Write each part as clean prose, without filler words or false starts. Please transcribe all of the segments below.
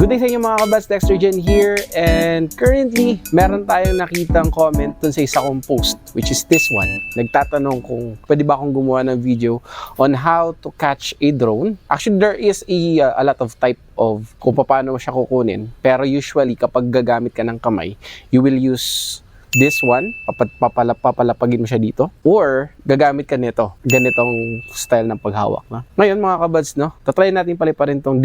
Good day sa inyo mga kabads, Dexter Jen here, and currently meron tayong nakitang comment dun sa isa kong post, which is this one. Nagtatanong kung pwede ba akong gumawa ng video on how to catch a drone. Actually, there is a lot of type of kung paano siya kukunin, pero usually kapag gagamit ka ng kamay, you will use this one, papalapagin mo siya dito, or gagamit ka nito, ganitong style ng paghawak. No? Ngayon mga kabads, no, tatry natin paliparin tong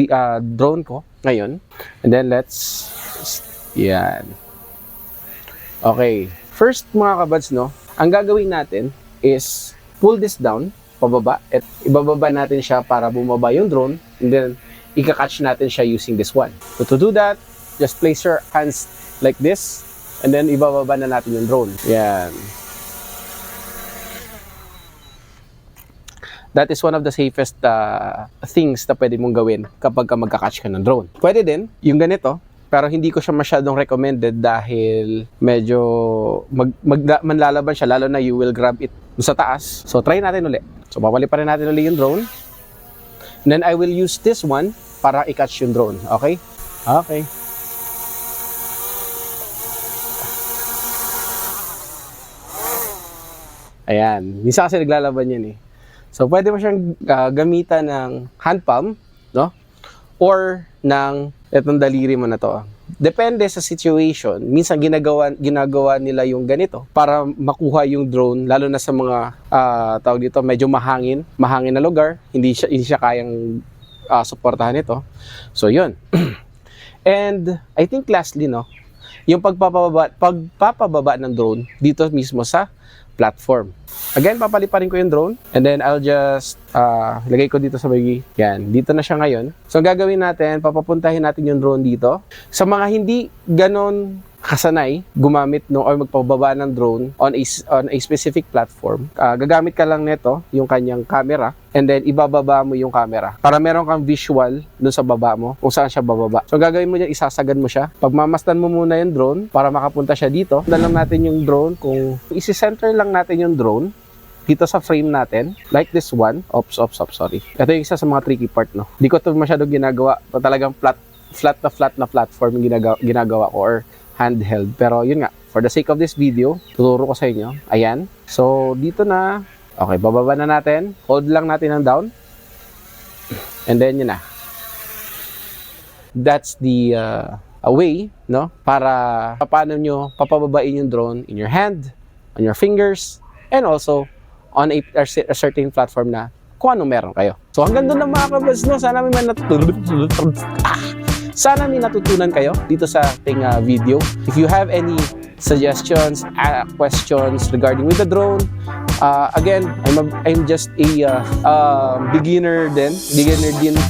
drone ko ngayon, and then yan. Okay, first mga kabads, no, ang gagawin natin is pull this down, pababa, at ibababa natin siya para bumaba yung drone, and then ika-catch natin siya using this one. So to do that, just place your hands like this, and then ibababa na natin yung drone. Yan. That is one of the safest things na pwede mong gawin kapag ka magka-catch ka ng drone. Pwede din yung ganito, pero hindi ko siya masyadong recommended dahil medyo manlalaban siya, lalo na you will grab it sa taas. So try natin ulit. So babalik pa rin natin ulit yung drone. And then I will use this one para i-catch yung drone. Okay? Okay. Ayan, minsan kasi naglalaban yan eh. So, pwede mo siyang gamitan ng hand palm, no? Or ng itong daliri mo na to. Depende sa situation. Minsan ginagawa nila yung ganito para makuha yung drone, lalo na sa mga tawag dito, medyo mahangin na lugar, hindi siya kayang suportahan ito. So, yun. And I think lastly, no, yung pagpapababa ng drone dito mismo sa platform. Again, papaliparin ko yung drone, and then I'll just lagay ko dito sa bagi. Yan, dito na siya ngayon. So, ang gagawin natin, papapuntahin natin yung drone dito. Sa mga hindi ganon kasanay gumamit or magpababa ng drone on a specific platform, gagamit ka lang nito, yung kanyang camera, and then ibababa mo yung camera para meron kang visual dun sa baba mo kung saan siya bababa. So gagawin mo dyan, isasagad mo siya, pagmamasdan mo muna yung drone para makapunta siya dito. Dalam natin yung drone, kung isi-center lang natin yung drone dito sa frame natin, like this one. Ops, sorry. Ito yung isa sa mga tricky part, no? Di ko ito masyadong ginagawa. Talagang flat na platform yung ginagawa ko, or handheld. Pero yun nga, for the sake of this video, tuturo ko sa inyo. Ayan. So, dito na. Okay, bababa na natin. Hold lang natin ang down. And then, yun na. That's the way, no? Para paano nyo papababain yung drone in your hand, on your fingers, and also on a certain platform na kung anong meron kayo. So, hanggang doon na mga kabads, no? Sana may natutunan kayo dito sa ating video. If you have any suggestions, questions regarding with the drone, again, I'm just a beginner din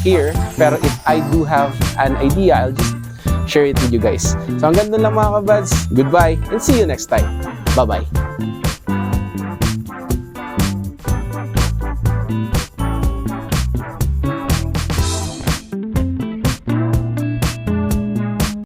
here. Pero if I do have an idea, I'll just share it with you guys. So hanggang doon lang mga kabads. Goodbye and see you next time. Bye-bye.